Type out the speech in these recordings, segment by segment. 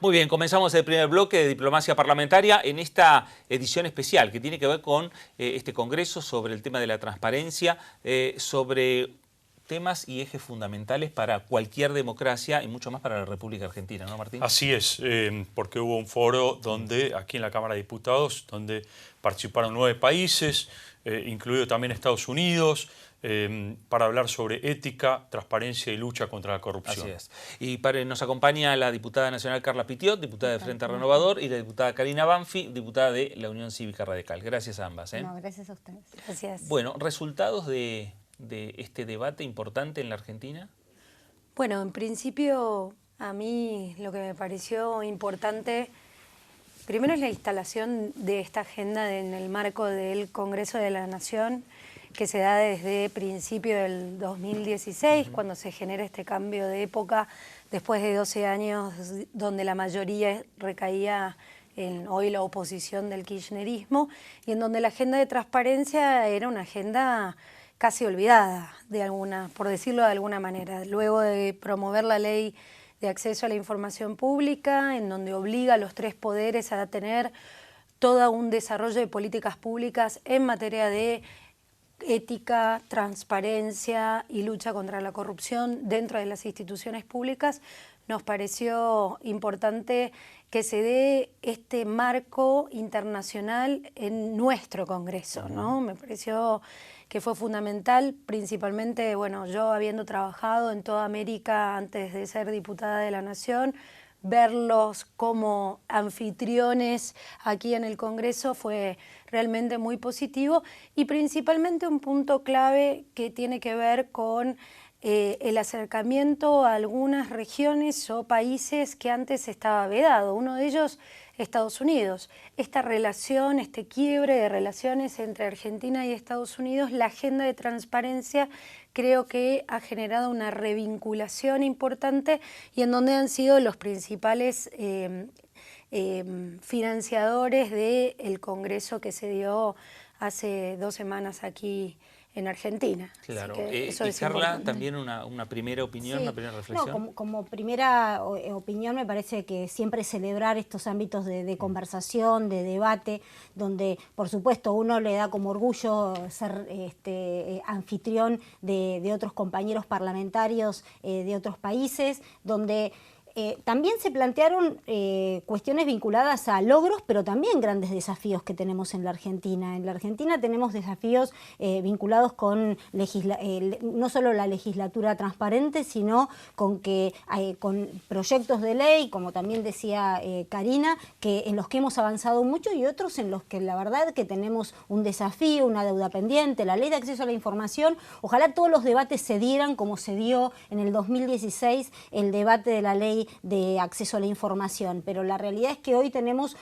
Muy bien, comenzamos el primer bloque de Diplomacia Parlamentaria en esta edición especial que tiene que ver con este congreso sobre el tema de la transparencia, sobre temas y ejes fundamentales para cualquier democracia y mucho más para la República Argentina, ¿no, Martín? Así es, porque hubo un foro donde, aquí en la Cámara de Diputados, donde participaron 9 países, incluido también Estados Unidos, para hablar sobre ética, transparencia y lucha contra la corrupción. Así es. Y nos acompaña la diputada nacional Carla Pitiot, diputada de Frente Renovador, y la diputada Karina Banfi, diputada de la Unión Cívica Radical. Gracias a ambas. No, gracias a ustedes. Gracias. Bueno, ¿resultados de este debate importante en la Argentina? Bueno, en principio a mí lo que me pareció importante, primero es la instalación de esta agenda en el marco del Congreso de la Nación, que se da desde principio del 2016, cuando se genera este cambio de época, después de 12 años donde la mayoría recaía en hoy la oposición del kirchnerismo, y en donde la agenda de transparencia era una agenda casi olvidada, por decirlo de alguna manera. Luego de promover la ley de acceso a la información pública, en donde obliga a los 3 poderes a tener todo un desarrollo de políticas públicas en materia de ética, transparencia y lucha contra la corrupción dentro de las instituciones públicas, nos pareció importante que se dé este marco internacional en nuestro Congreso, ¿no? Me pareció que fue fundamental, principalmente, bueno, yo habiendo trabajado en toda América antes de ser diputada de la Nación, verlos como anfitriones aquí en el Congreso fue realmente muy positivo, y principalmente un punto clave que tiene que ver con el acercamiento a algunas regiones o países que antes estaba vedado. Uno de ellos, Estados Unidos. Esta relación, este quiebre de relaciones entre Argentina y Estados Unidos, la agenda de transparencia creo que ha generado una revinculación importante, y en donde han sido los principales financiadores del Congreso que se dio hace 2 semanas aquí en Argentina. Claro. Eso y es Carla, importante. también una primera opinión, Sí. una primera reflexión. No, como primera opinión me parece que siempre celebrar estos ámbitos de conversación, de debate, donde por supuesto uno le da como orgullo ser anfitrión de otros compañeros parlamentarios de otros países, donde también se plantearon cuestiones vinculadas a logros, pero también grandes desafíos que tenemos en la Argentina. En la Argentina tenemos desafíos vinculados con no solo la legislatura transparente, sino con proyectos de ley, como también decía Karina, en los que hemos avanzado mucho, y otros en los que la verdad que tenemos un desafío, una deuda pendiente. La ley de acceso a la información, ojalá todos los debates se dieran como se dio en el 2016 el debate de la ley de acceso a la información, pero la realidad es que hoy tenemos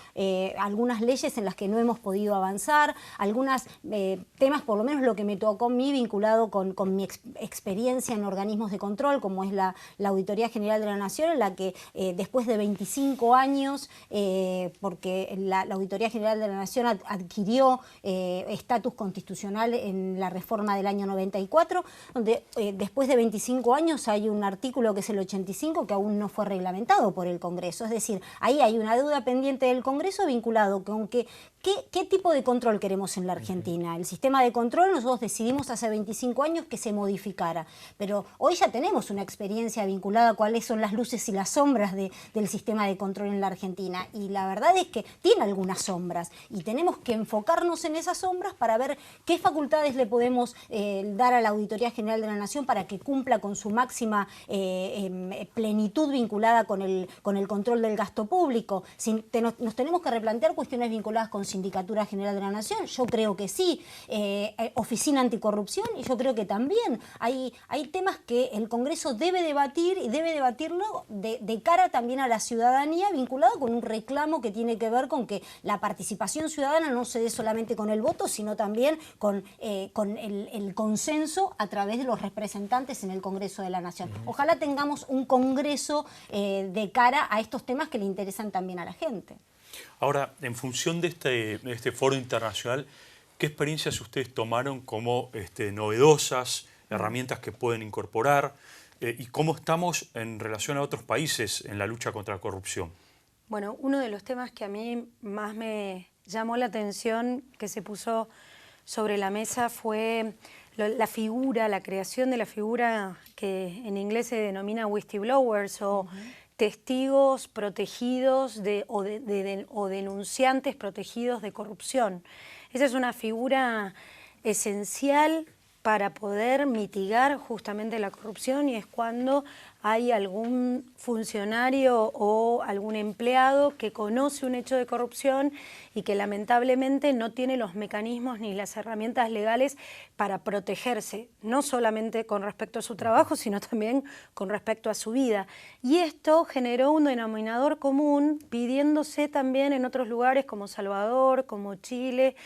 algunas leyes en las que no hemos podido avanzar, algunos temas, por lo menos lo que me tocó a mí, vinculado con mi experiencia en organismos de control, como es la Auditoría General de la Nación, en la que después de 25 años, porque la Auditoría General de la Nación adquirió estatus constitucional en la reforma del año 94, donde después de 25 años hay un artículo que es el 85 que aún no fue reglamentado por el Congreso. Es decir, ahí hay una deuda pendiente del Congreso vinculado con qué tipo de control queremos en la Argentina. El sistema de control nosotros decidimos hace 25 años que se modificara, pero hoy ya tenemos una experiencia vinculada a cuáles son las luces y las sombras del sistema de control en la Argentina, y la verdad es que tiene algunas sombras y tenemos que enfocarnos en esas sombras para ver qué facultades le podemos dar a la Auditoría General de la Nación para que cumpla con su máxima plenitud vinculada con el control del gasto público. Nos tenemos que replantear cuestiones vinculadas con Sindicatura General de la Nación, yo creo que sí, Oficina Anticorrupción, y yo creo que también hay temas que el Congreso debe debatir, y debe debatirlo de cara también a la ciudadanía, vinculado con un reclamo que tiene que ver con que la participación ciudadana no se dé solamente con el voto, sino también con el consenso a través de los representantes en el Congreso de la Nación. Ojalá tengamos un Congreso de cara a estos temas que le interesan también a la gente. Ahora, en función de este foro internacional, ¿qué experiencias ustedes tomaron como novedosas, herramientas que pueden incorporar? ¿Y cómo estamos en relación a otros países en la lucha contra la corrupción? Bueno, uno de los temas que a mí más me llamó la atención que se puso sobre la mesa fue la figura, la creación de la figura que en inglés se denomina whistleblowers o testigos protegidos o denunciantes protegidos de corrupción. Esa es una figura esencial para poder mitigar justamente la corrupción, y es cuando hay algún funcionario o algún empleado que conoce un hecho de corrupción y que lamentablemente no tiene los mecanismos ni las herramientas legales para protegerse, no solamente con respecto a su trabajo, sino también con respecto a su vida. Y esto generó un denominador común pidiéndose también en otros lugares como Salvador, como Chile,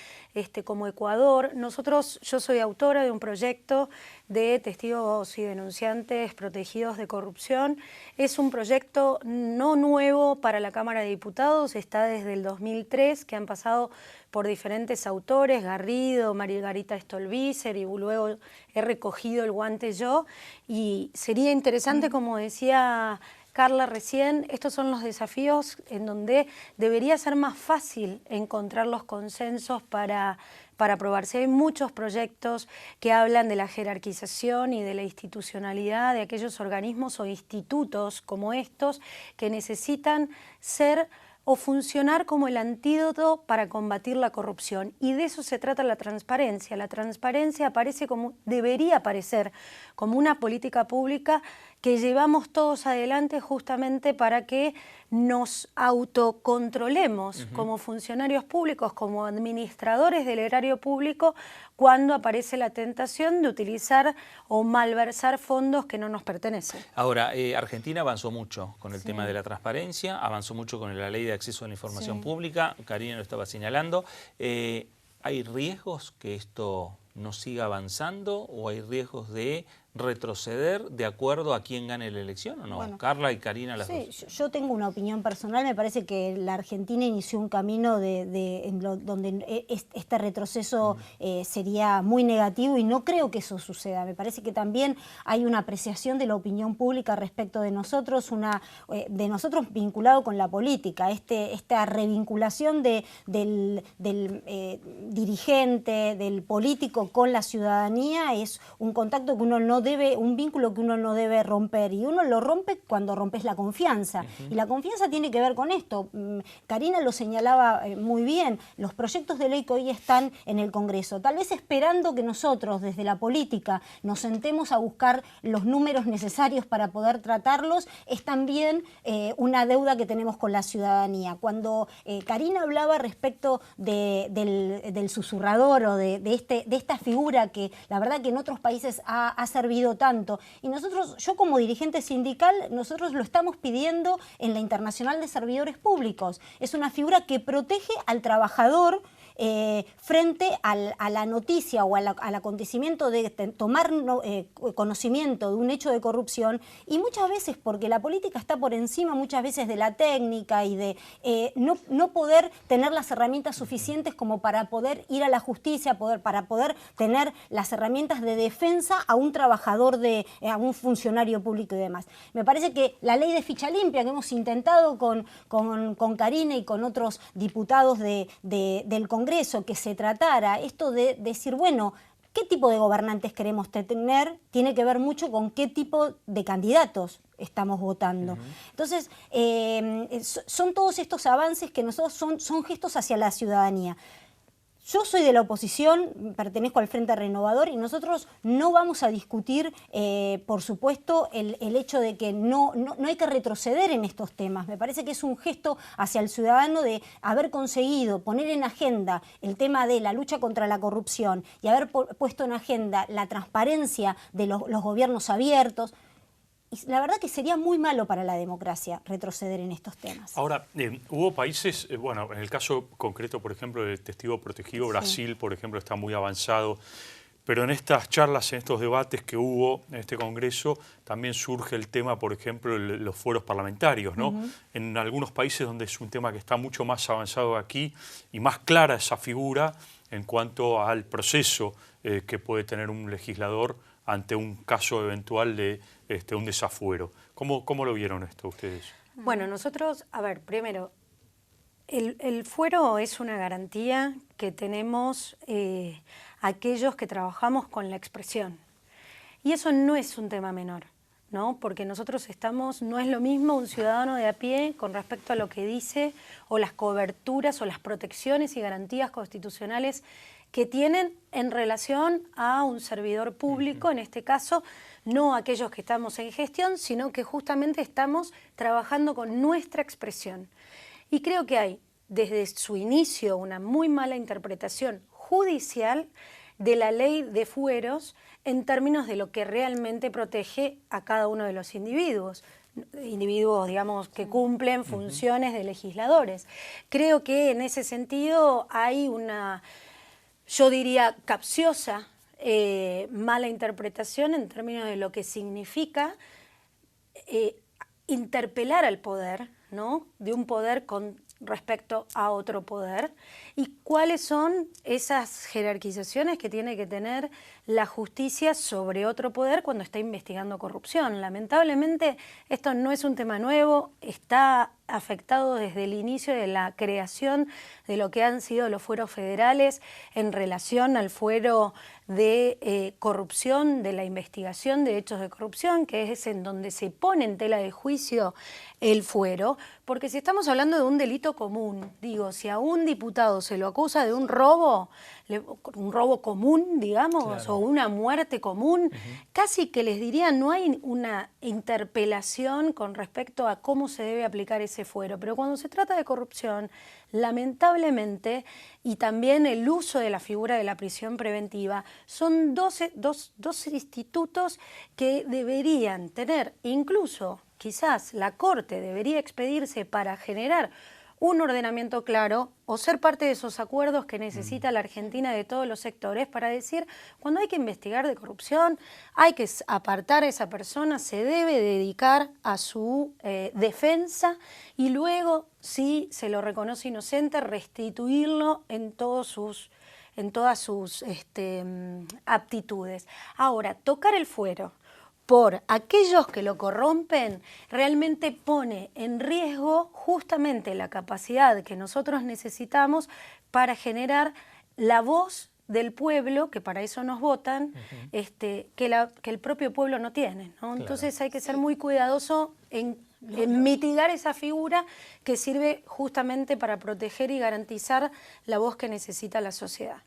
como Ecuador. Yo soy autora de un proyecto de testigos y denunciantes protegidos de corrupción. Es un proyecto no nuevo para la Cámara de Diputados, está desde el 2003, que han pasado por diferentes autores, Garrido, Margarita Stolbizer, y luego he recogido el guante yo. Y sería interesante, como decía Carla recién, estos son los desafíos en donde debería ser más fácil encontrar los consensos para aprobarse. Hay muchos proyectos que hablan de la jerarquización y de la institucionalidad de aquellos organismos o institutos como estos que necesitan ser o funcionar como el antídoto para combatir la corrupción. Y de eso se trata la transparencia. La transparencia debería aparecer como una política pública que llevamos todos adelante justamente para que nos autocontrolemos como funcionarios públicos, como administradores del erario público, cuando aparece la tentación de utilizar o malversar fondos que no nos pertenecen. Ahora, Argentina avanzó mucho con el tema de la transparencia, avanzó mucho con la ley de acceso a la información pública, Karina lo estaba señalando. ¿Hay riesgos que esto no siga avanzando o hay riesgos de retroceder de acuerdo a quién gane la elección o no? Bueno, Carla y Karina, las dos. Yo tengo una opinión personal. Me parece que la Argentina inició un camino donde este retroceso sería muy negativo, y no creo que eso suceda. Me parece que también hay una apreciación de la opinión pública respecto de nosotros, vinculado con la política. Esta revinculación del dirigente, del político con la ciudadanía es un contacto que uno no debe, un vínculo que uno no debe romper, y uno lo rompe cuando rompes la confianza. Y la confianza tiene que ver con esto. Karina lo señalaba muy bien, los proyectos de ley que hoy están en el Congreso, tal vez esperando que nosotros desde la política nos sentemos a buscar los números necesarios para poder tratarlos, es también una deuda que tenemos con la ciudadanía. Cuando Karina hablaba respecto del susurrador o de esta figura que la verdad que en otros países ha servido tanto, y yo como dirigente sindical, nosotros lo estamos pidiendo en la Internacional de Servidores Públicos. Es una figura que protege al trabajador frente a la noticia o al acontecimiento de tomar conocimiento de un hecho de corrupción, y muchas veces porque la política está por encima muchas veces de la técnica y de no poder tener las herramientas suficientes como para poder ir a la justicia, para poder tener las herramientas de defensa a un trabajador, a un funcionario público y demás. Me parece que la ley de ficha limpia que hemos intentado con Karina y con otros diputados del Congreso, que se tratara esto de decir, bueno, ¿qué tipo de gobernantes queremos tener? Tiene que ver mucho con qué tipo de candidatos estamos votando. Entonces, son todos estos avances que nosotros son gestos hacia la ciudadanía. Yo soy de la oposición, pertenezco al Frente Renovador, y nosotros no vamos a discutir, por supuesto, el hecho de que no hay que retroceder en estos temas. Me parece que es un gesto hacia el ciudadano de haber conseguido poner en agenda el tema de la lucha contra la corrupción y haber puesto en agenda la transparencia de los gobiernos abiertos. Y la verdad que sería muy malo para la democracia retroceder en estos temas. Ahora, hubo países, bueno, en el caso concreto, por ejemplo, del testigo protegido, Brasil, por ejemplo, está muy avanzado, pero en estas charlas, en estos debates que hubo en este Congreso, también surge el tema, por ejemplo, los foros parlamentarios, ¿no? En algunos países donde es un tema que está mucho más avanzado aquí y más clara esa figura en cuanto al proceso que puede tener un legislador ante un caso eventual de un desafuero. ¿Cómo lo vieron esto ustedes? Bueno, nosotros, a ver, primero, el fuero es una garantía que tenemos aquellos que trabajamos con la expresión. Y eso no es un tema menor, ¿no? Porque nosotros no es lo mismo un ciudadano de a pie con respecto a lo que dice o las coberturas o las protecciones y garantías constitucionales que tienen en relación a un servidor público, en este caso, no aquellos que estamos en gestión, sino que justamente estamos trabajando con nuestra expresión. Y creo que hay, desde su inicio, una muy mala interpretación judicial de la ley de fueros en términos de lo que realmente protege a cada uno de los individuos, digamos, que cumplen funciones de legisladores. Creo que en ese sentido hay una, yo diría, capciosa, mala interpretación en términos de lo que significa interpelar al poder, ¿no? De un poder con respecto a otro poder, y cuáles son esas jerarquizaciones que tiene que tener la justicia sobre otro poder cuando está investigando corrupción. Lamentablemente esto no es un tema nuevo, está afectado desde el inicio de la creación de lo que han sido los fueros federales en relación al fuero de corrupción, de la investigación de hechos de corrupción, que es en donde se pone en tela de juicio el fuero, porque si estamos hablando de un delito común, digo, si a un diputado se lo acusa de un robo común, digamos, claro, o una muerte común, casi que les diría, no hay una interpelación con respecto a cómo se debe aplicar ese fuero, pero cuando se trata de corrupción, lamentablemente, y también el uso de la figura de la prisión preventiva, son dos institutos que deberían tener, incluso quizás la Corte debería expedirse para generar un ordenamiento claro o ser parte de esos acuerdos que necesita la Argentina de todos los sectores para decir, cuando hay que investigar de corrupción, hay que apartar a esa persona, se debe dedicar a su defensa y luego, si se lo reconoce inocente, restituirlo en todas sus aptitudes. Ahora, tocar el fuero por aquellos que lo corrompen, realmente pone en riesgo justamente la capacidad que nosotros necesitamos para generar la voz del pueblo, que para eso nos votan, que el propio pueblo no tiene, ¿no? Claro. Entonces hay que ser muy cuidadoso en mitigar esa figura que sirve justamente para proteger y garantizar la voz que necesita la sociedad.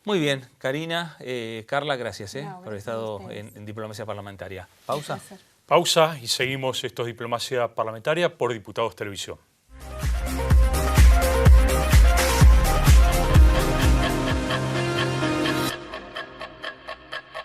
Muy bien, Karina, Carla, gracias por haber estado en Diplomacia Parlamentaria. Pausa. Pausa y seguimos. Esto es Diplomacia Parlamentaria por Diputados Televisión.